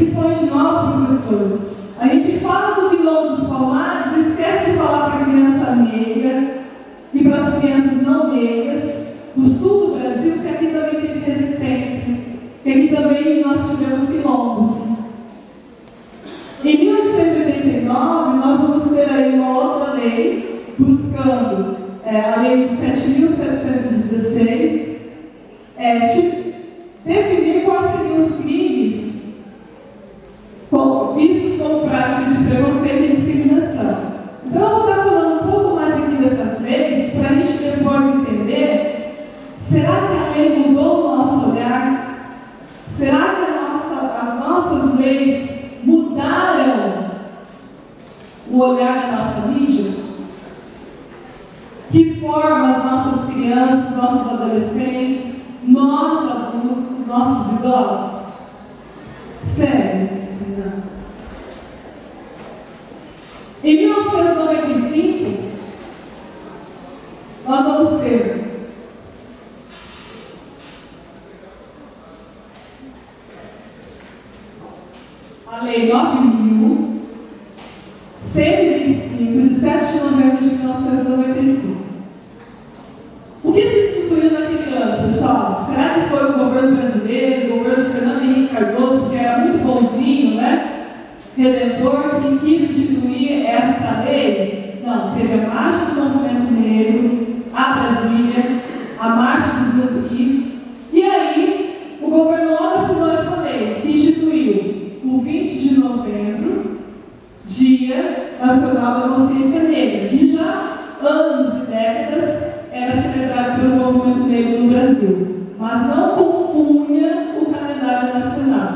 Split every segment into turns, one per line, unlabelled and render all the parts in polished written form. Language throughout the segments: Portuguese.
principalmente nós, professores. A gente fala do Quilombo dos Palmares e esquece de falar para a criança negra e para as crianças não negras do sul do Brasil, que aqui também teve resistência, que aqui também nós tivemos quilombos. Em 1889, nós vamos ter aí uma outra lei, buscando a Lei 7.716, definir quais seriam os crimes vistos como prática de preconceito e discriminação. Então, eu vou estar falando um pouco mais aqui dessas leis, para a gente depois entender, será que a lei mudou o nosso olhar? Será que as nossas leis mudaram o olhar da nossa mídia? Que forma as nossas crianças, nossos adolescentes, nós adultos, nossos idosos? Sério? Não. Em 1995, nós vamos ter a Lei 9.125, de 7 de novembro de 1995. O que se instituiu naquele ano, pessoal? Será que foi o governo brasileiro, o governo Fernando Henrique Cardoso, que era muito bonzinho, né? Redentor, que quis instituir essa lei? Não, teve a marcha do movimento negro, a Brasília, a marcha do Zumbi, e aí o governador assinou essa lei, que instituiu o 20 de novembro, Dia Nacional da Consciência Negra, que já anos e décadas era celebrado pelo movimento negro no Brasil, mas não compunha o calendário nacional.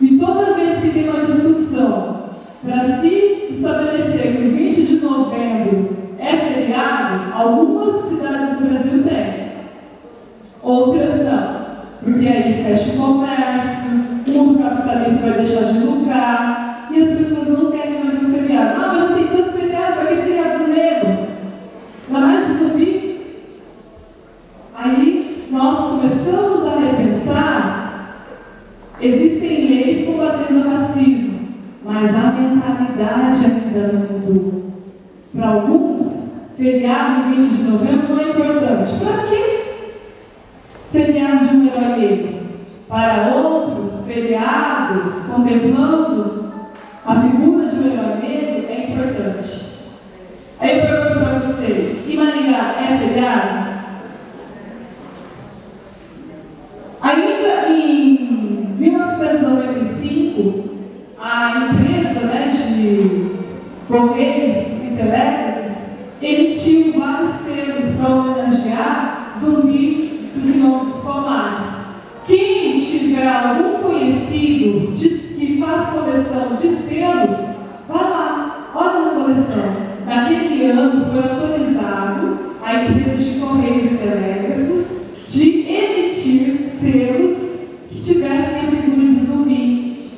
E toda vez que tem uma discussão para se estabelecer que o 20 de novembro é feriado, algumas cidades do Brasil têm, outras não, porque aí fecha o comércio, o mundo capitalista vai deixar de lucrar, e as pessoas não querem mais um feriado. Ah, mas já tem tanto feriado, para que feriado negro? Não é mais de subir? Aí nós começamos a repensar, existem leis combatendo o racismo, mas a mentalidade ainda não mudou. Para alguns, feriado 20 de novembro não é importante. Para quê? Feriado de um herói negro. Para outros, feriado contemplando a figura de um herói negro é importante. Aí eu pergunto para vocês, e Maringá é feriado? Ainda em 1995, a empresa de Correios e Telégrafos emitiu vários selos para homenagear Zumbi do Quilombo dos Palmares. Quem tiver algum conhecido que faz coleção de selos, vai lá, olha na coleção. Naquele ano foi autorizado a empresa de Correios e Telégrafos de emitir selos que tivessem a figura de zumbi,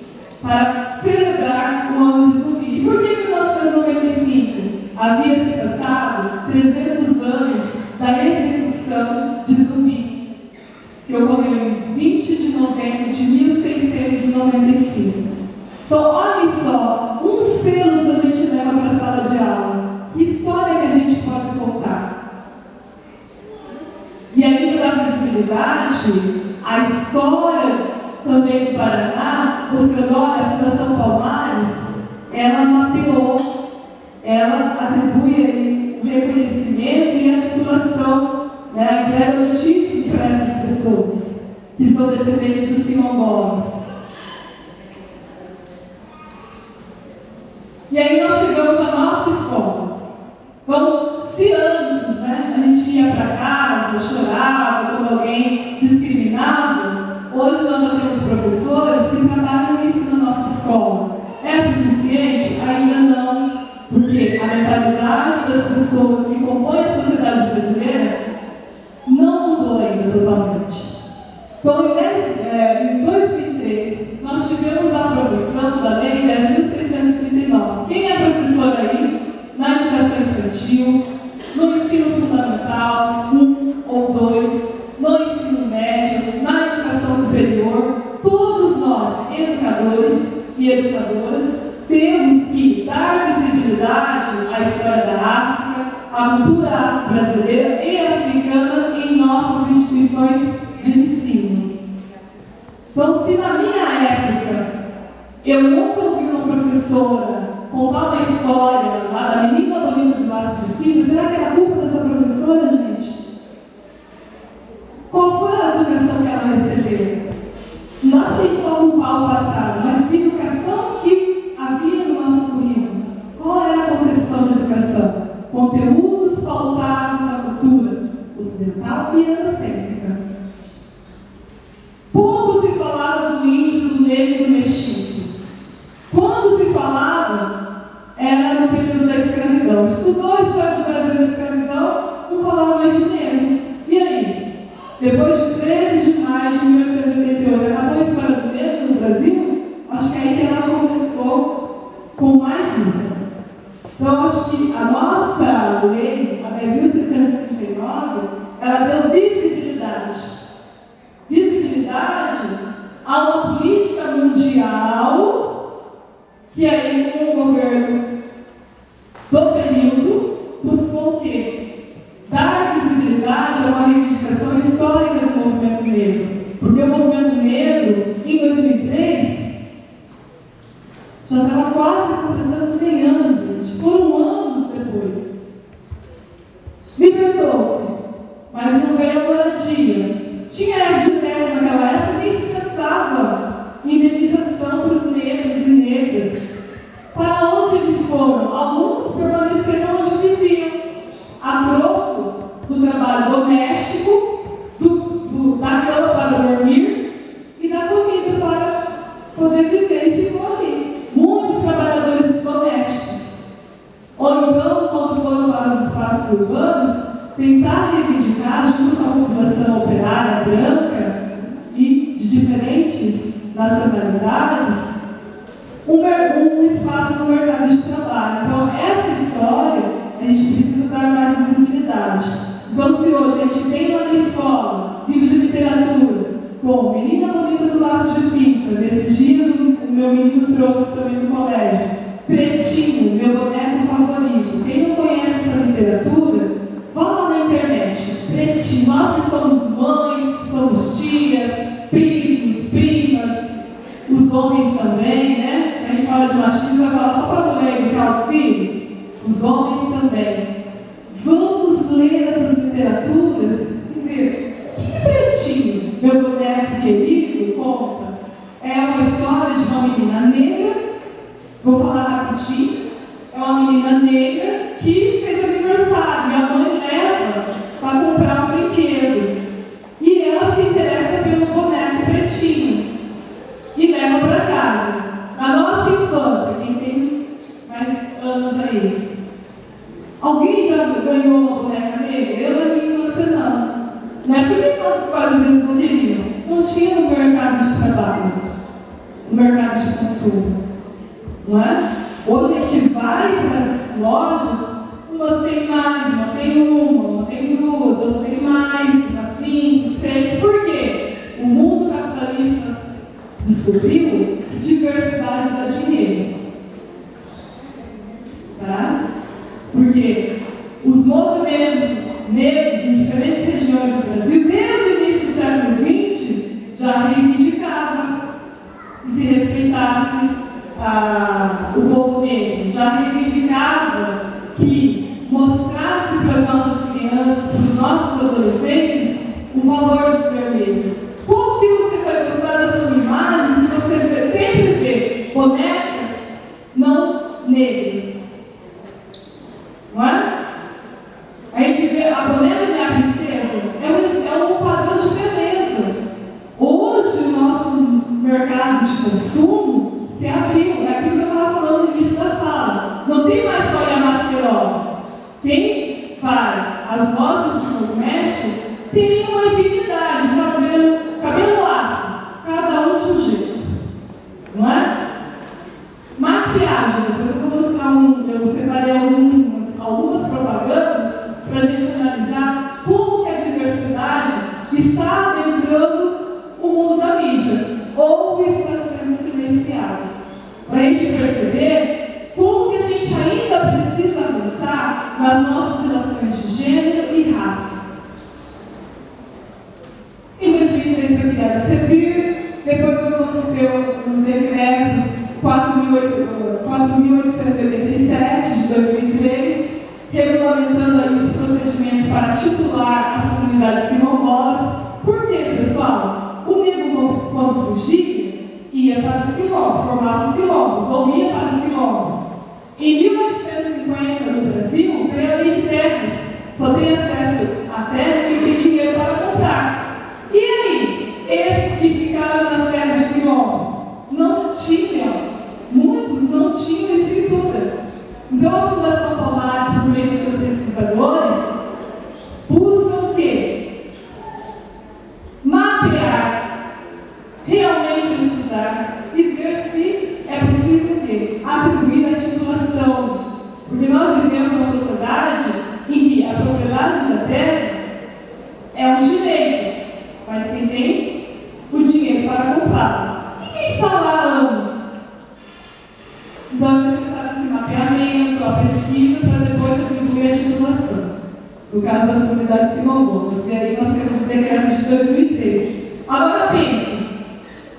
para celebrar o ano de zumbi. E por que em 1995 havia se passado 300 anos da execução de Zumbi, que ocorreu em 20 de novembro de 1695? Então, olhem só, uns selos a gente leva para a sala de aula. Que história que a gente pode contar? E ainda da visibilidade, a história também do Paraná, mostrando, olha, a Fundação Palmares, ela mapeou, ela atribui aí o reconhecimento e a titulação, a entrega do título para essas pessoas que são descendentes dos quilombolas. E aí nós chegamos à nossa escola. Vamos, se antes, a gente ia para casa, chorava quando alguém discriminava, hoje nós já temos professores que trabalham isso na nossa escola. É suficiente? Ainda não, porque a mentalidade das pessoas que compõem a sociedade brasileira não mudou ainda totalmente. Então, em 2003, nós tivemos a aprovação da Lei 10.639. Quem é professor aí na educação infantil, no ensino fundamental, 1 ou 2, no ensino médio, na educação superior, todos nós, educadores, educadores e educadoras, temos que dar visibilidade à história da África, à cultura afro-brasileira e africana em nossas instituições de ensino. Então, se na minha época eu nunca ouvi uma professora contar uma história lá da menina bonita do laço de fibra, será que era culpa dessa professora, gente? Qual foi a educação que ela recebeu? Não tem só culpar o passado, mas que educação que havia no nosso currículo. Qual era a concepção de educação? Conteúdos pautados na cultura ocidental e eurocêntrica. Pouco se falava do índio, do negro e do mestiço. Quando se falava, era no período da escravidão. Estudou a história do Brasil da escravidão, não falava mais de negro. E aí? Depois de 13 de maio de 1888, acabou a história do negro no Brasil? Acho que aí que ela começou com mais vida. Então, acho que a nossa lei, a 10.639, ela deu visibilidade. Visibilidade a uma política mundial que aí, com o governo do período, buscou o quê? Dar visibilidade a uma reivindicação histórica do movimento negro. Porque o movimento negro, em 2003, já estava quase completando 100 anos, gente. Foram anos depois. Libertou-se, mas não veio a moradia. Tinha FGTS naquela época, nem se pensava em indenização para os negros e negras. Para onde eles foram? Alguns permaneceram onde viviam, a troco do trabalho doméstico, da cama para dormir e da comida para poder viver, e ficou ali. Muitos trabalhadores domésticos. Ou então, quando foram para os espaços urbanos, tentar reivindicar, junto com a população operária branca e de diferentes nacionalidades, um espaço no mercado de trabalho. Então, essa história, a gente precisa dar mais visibilidade. Então, se hoje a gente tem lá na escola livros de literatura, como Menina Bonita do Laço de Fita, nesses dias o meu menino trouxe também no colégio, Pretinho, meu boneco favorito. Quem não conhece essa literatura, vá lá na internet. Pretinho, nós que somos mães, que somos tias, primos, primas, os homens também, né? Se a gente fala de machismo, vai falar só para a mulher educar os filhos. Os homens também. Vamos ler essas literaturas e ver que Pretinho, meu boneco querido, conta. É uma história de uma menina negra, vou falar rapidinho, é uma menina negra que fez aniversário e a mãe leva para comprar um brinquedo. E ela se interessa pelo boneco Pretinho e leva para casa. Na nossa infância, quem tem mais anos aí, alguém já ganhou uma boneca negra? Eu na minha infância não. Não é porque nossos pais às vezes não queriam. Não tinha no mercado de trabalho, no mercado de consumo. Não é? Hoje a gente vai para as lojas, umas tem mais, uma tem duas, outra tem mais, uma 5, 6. Por quê? O mundo capitalista descobriu que diversidade dá dinheiro. Tá? Porque os movimentos negros em diferentes regiões do Brasil, desde o início do século XX, já reivindicavam que se respeitasse o povo negro, já reivindicava que mostrasse para as nossas crianças, para os nossos adolescentes, o valor do ser negro. Como que você vai gostar da sua imagem se você sempre vê bonecas não negras? Não é? A gente vê a boneca e a princesa, é um padrão de beleza. Hoje o nosso mercado de consumo se abriu, é aquilo que eu estava falando no início da fala. Não tem mais só a Masterol. Quem vai às lojas de cosméticos tem uma infinidade, cabelo afro, cada um de um jeito. Não é? Maquiagem, depois eu vou mostrar eu separei algumas propagandas para a gente analisar como que a diversidade está adentrando o mundo da mídia, ou está sendo silenciada. 2003, regulamentando aí os procedimentos para titular as comunidades quilombolas. Por quê, pessoal? O negro, quando fugia, ia para os quilombos, formava os quilombos, ou ia para os quilombos. Em 1850, no Brasil, veio a lei de terras. Só tem acesso à terra quem tem dinheiro para comprar. E aí, esses que ficaram nas terras de quilombo não tinham, muitos não tinham escritura. Então a Fundação Palmares, por meio dos seus pesquisadores, busca o quê? Mapear, realmente estudar e ver se é possível o quê? Atribuir a titulação. Porque nós vivemos uma sociedade em que a propriedade da terra é um direito, mas quem tem o dinheiro para comprar. E quem está lá há anos? Então é necessário esse mapeamento, a pesquisa, para depois atribuir a titulação. No caso das comunidades quilombolas. E aí nós temos o decreto de 2013. Agora pense,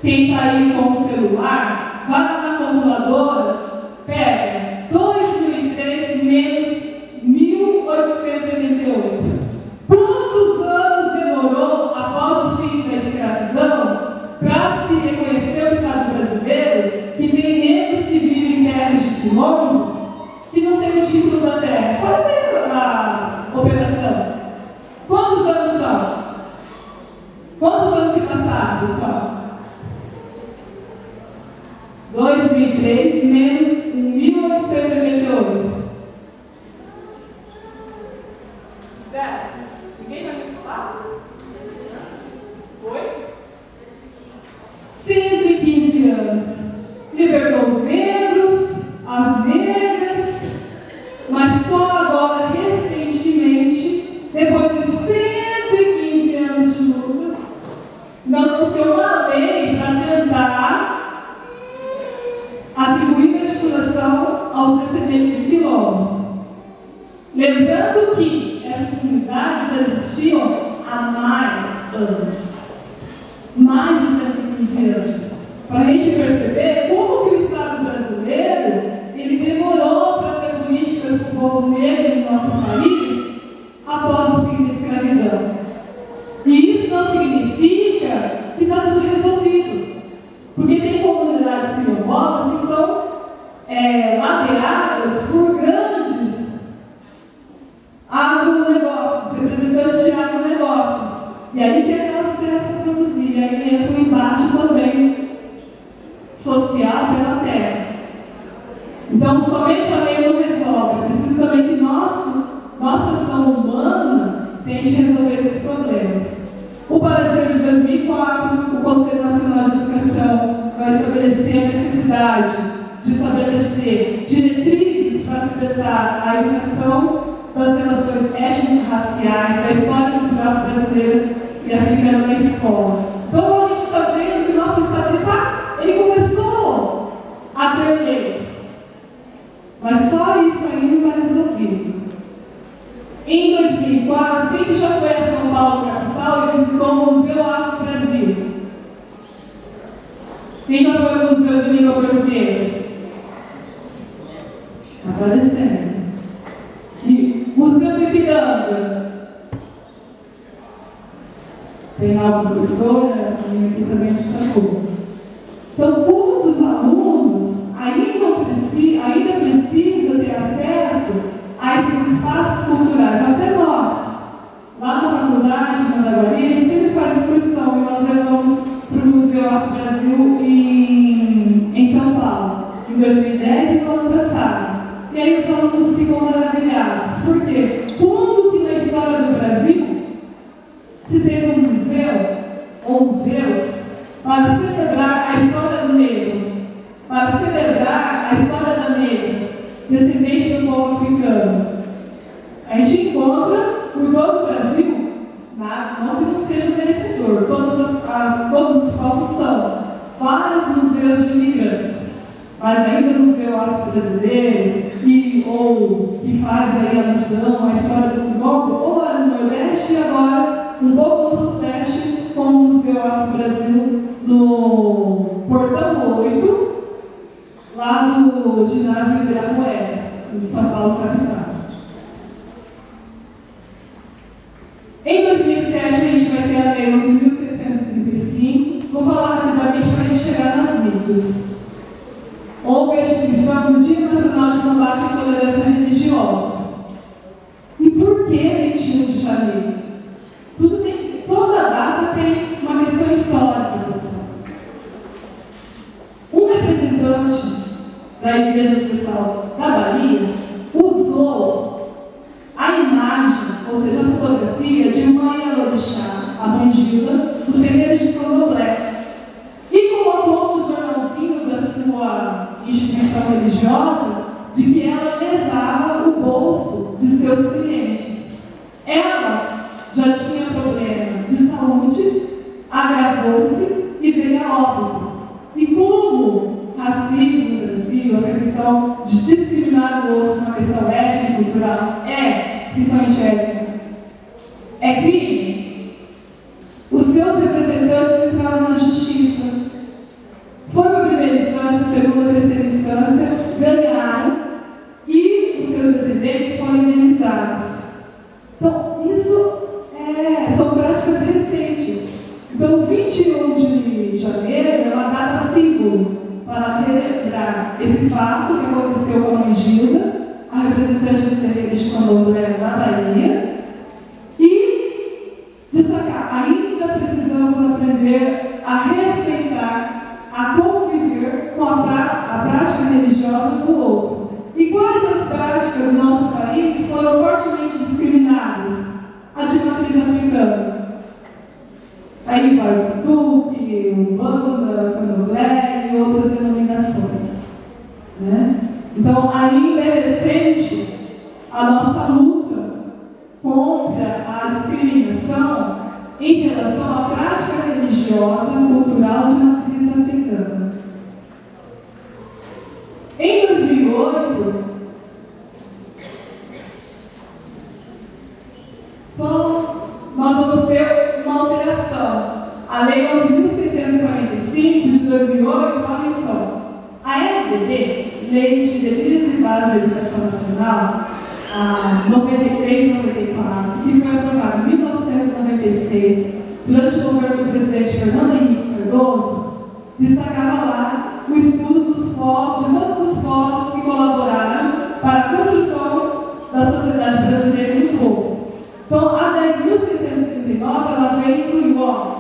quem está aí com o celular, vai lá na calculadora, pega 2003 menos 1888. Quantos anos demorou após o fim da escravidão para se reconhecer o Estado brasileiro que tem negros que vivem em terras de quilombos que não tem o título da terra? Fazer a operação. Quantos anos são? Quantos anos se passaram, pessoal? 2003 menos 1888. Certo? Ninguém vai me falar? Foi? 115 anos. Libertou os negros, as negras, mas só agora, recentemente, depois de 115 anos de luta, nós vamos ter uma lei para tentar atribuir a titulação aos descendentes de quilombos. Lembrando que essas comunidades existiam há mais anos, mais de 115 anos. Para a gente perceber como que o Estado brasileiro ele demorou para ter políticas para o povo negro no nosso país após o fim da escravidão. E isso não significa que está tudo resolvido. Porque tem comunidades quilombolas que são ladeadas por grandes agronegócios, representantes de agronegócios. E aí tem aquelas terras para produzir. E aí entra um embate também social pela terra. Então, somente a lei não resolve. É preciso também que nossa ação humana tente resolver esses problemas. O parecer de 2004, o Conselho Nacional de Educação vai estabelecer a necessidade de estabelecer diretrizes para se prestar a educação das relações étnico-raciais, da história cultural brasileira e africana na escola. Então, a gente está vendo que o nosso Estado ele começou a ter leis, mas só isso ainda não está resolvido. Em 2004, quem já foi a São Paulo, capital, e visitou o Museu Afro-Brasil? Quem já foi ao Museu de Língua Portuguesa? Aparecendo. E Museu do Ipiranga? Tem lá uma professora, que aqui também destacou. Então, muitos alunos ainda precisam ter acesso a esses espaços culturais, até nós. Lá na faculdade, na Mandaguari, a gente sempre faz excursão e nós levamos para o Museu Afro-Brasil em São Paulo, em 2010 e no ano passado. E aí os alunos ficam maravilhados. Por quê? Quando que na história do Brasil se teve um museu, ou museus, para celebrar a história do negro, para celebrar a história da negra, descendente do povo africano? A gente encontra por todo o Brasil, não que não seja merecedor, todos os povos são, vários museus de imigrantes, mas ainda no Museu Afro-Brasileiro, que faz aí alusão à história do Quilombo, ou era no Nordeste e agora um pouco no Sudeste, com o Museu Afro-Brasil no Portão 8, lá no ginásio Ibirapuera. em São Paulo, capital. Em 2007, a gente vai ter a Lei 11.635. Vou falar rapidamente para a gente chegar nas mídias. Houve a instituição do Dia Nacional de Combate à Intolerância Religiosa. E por que 21 de janeiro? Toda data tem uma questão histórica, pessoal. Um representante da Igreja Universal da Bahia usou a imagem, ou seja, a fotografia de uma Ialorixá, a mãe Gila, do terreiro de Candomblé, e colocou no jornalzinho da sua instituição religiosa de que ela lesava o bolso de seus clientes. Ela já tinha problema de saúde, agravou-se e veio a óbito. E como racismo no Brasil, essa questão de discriminar o outro, uma questão étnica e cultural, principalmente étnica, é crime, os seus representantes entraram na justiça. Foi para a primeira instância, segunda, terceira instância, ganharam e os seus residentes foram indenizados. Então, isso são práticas recentes. Então, 21 de janeiro é uma data símbolo para relembrar esse fato que aconteceu com a mãe Gilda, a representante do terreiro de Candomblé na Bahia, e destacar, ainda precisamos aprender a respeitar, a conviver com a prática religiosa do outro. E quais as práticas no nosso país foram fortemente discriminadas? A de matriz africana. Aí vai o Tupi, o Umbanda, Candomblé e outras denominações. Né? Então, ainda é recente a nossa luta contra a discriminação em relação à prática religiosa cultural de matriz africana. Em 2008, nós vamos ter uma alteração. A Lei 11.645 de 2008, olha só. A LDB, Lei de Diretrizes e Bases da Educação Nacional, a 93/94, que foi aprovada em 1996, durante o governo do presidente Fernando Henrique Cardoso, destacava lá o estudo de todos os povos que colaboraram para a construção da sociedade brasileira e do povo. Então, a 10.639, ela veio e incluiu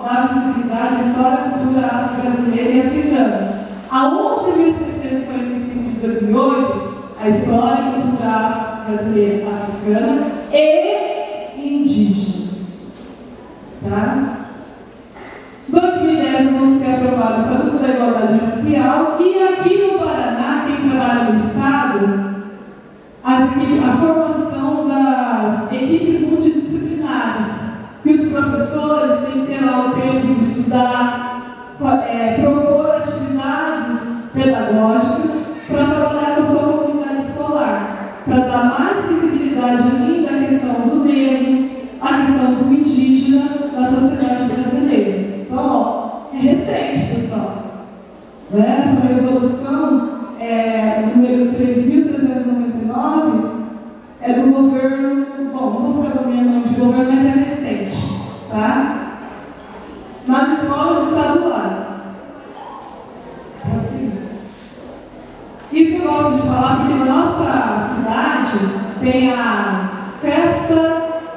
da visibilidade à história e cultura afro-brasileira e africana. A 11.645 de 2008, a história e cultura afro-brasileira, africana e indígena. Tá? Em 2010, nós vamos ter aprovado o Estatuto da Igualdade Racial, e aqui no Paraná, quem trabalha no Estado, a formação das equipes multidisciplinares, que os professores têm que ter lá o tempo de estudar, propor atividades pedagógicas para trabalhar com a sua comunidade escolar, para dar mais visibilidade ainda à questão do negro, à questão do indígena na sociedade brasileira. Então, é recente, pessoal. Essa resolução número 3.399 é do governo, não vou ficar dando nome de governo, mas é recente, tá? Nas escolas estaduais. Isso eu gosto de falar porque na nossa cidade tem a festa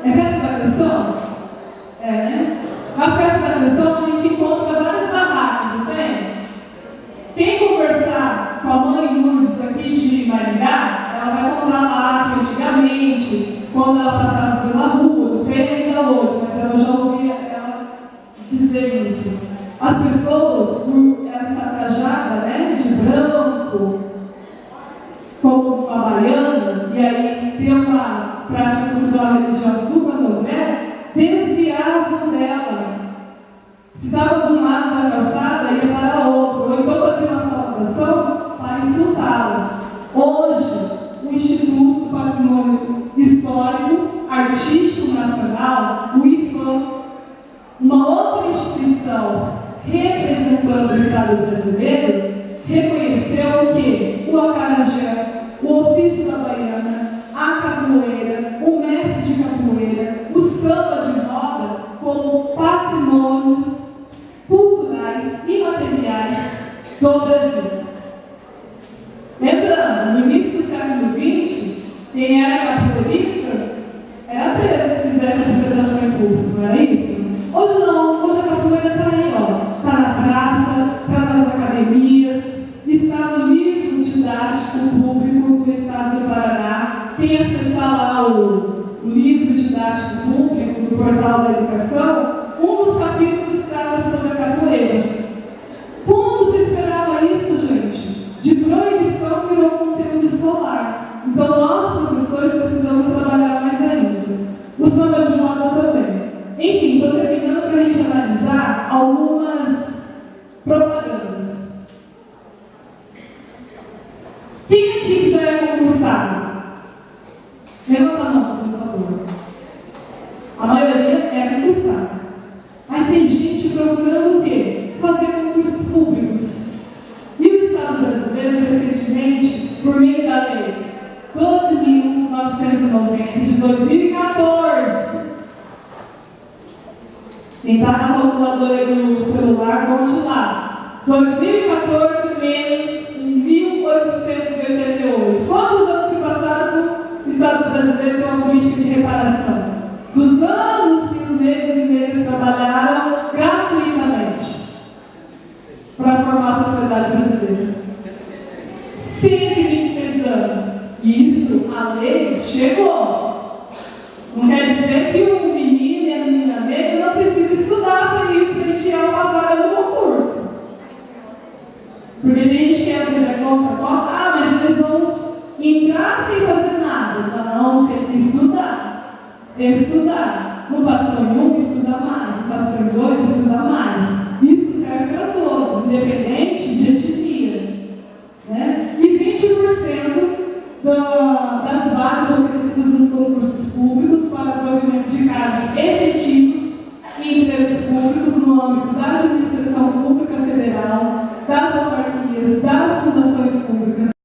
da canção? Né? Na festa da canção a gente encontra várias barracas, não tem? Quem conversar com a mãe Lourdes aqui de Maringá, ela vai contar lá que antigamente, quando ela passava pela rua, não sei ainda hoje, mas eu já ouvi ela dizer isso. As pessoas, por ela estar trajada, né, de branco, como uma baiana, e aí ter uma prática cultural religiosa do Candomblé, desviavam dela. Se estava de um lado da calçada, ia para outro, ou então fazia uma saudação para insultá-la. Hoje, o Instituto do Patrimônio Histórico Artístico Nacional, o IFAM, uma outra instituição representando o Estado brasileiro, reconheceu o quê? O acarajé, o ofício da Bahia século XX, quem era capoeirista era preso se fizesse apresentação em público, não era isso? Hoje não, hoje a capoeira está aí, ó. Está na praça, está nas academias, está no livro didático público do Estado do Paraná. Quem acessar lá o livro didático público do Portal da Educação, um dos capítulos trata sobre a capoeira. Quando se esperava isso, gente? De proibição virou conteúdo escolar. Então nós, professores, precisamos trabalhar mais ainda. O samba de moda também. Enfim, estou terminando para a gente analisar algumas propagandas. Quem aqui já é concursado? Levanta a mão, por favor. A maioria é concursada. Mas tem gente procurando o quê? Fazer concursos públicos. E o Estado brasileiro, recentemente, por meio da lei 12.990 de 2014, quem está na calculadora do celular, conte lá. 2014 menos 1888. Quantos anos se passaram o Estado brasileiro tem uma política de reparação? Dos anos que os negros e negras trabalharam gratuitamente para formar a sociedade brasileira. 126 anos. E isso, a lei chegou. Não quer dizer que o menino e a menina negra não precisam estudar para ir pleitear uma vaga no concurso. Porque a gente quer às vezes conta, mas eles vão entrar sem fazer nada. Não, tem que estudar. Tem que estudar. Não passou em um, estuda mais. Não passou em dois, estuda mais. Isso serve para todos, independente de etnia. Né? E 20% das vagas oferecidas nos concursos públicos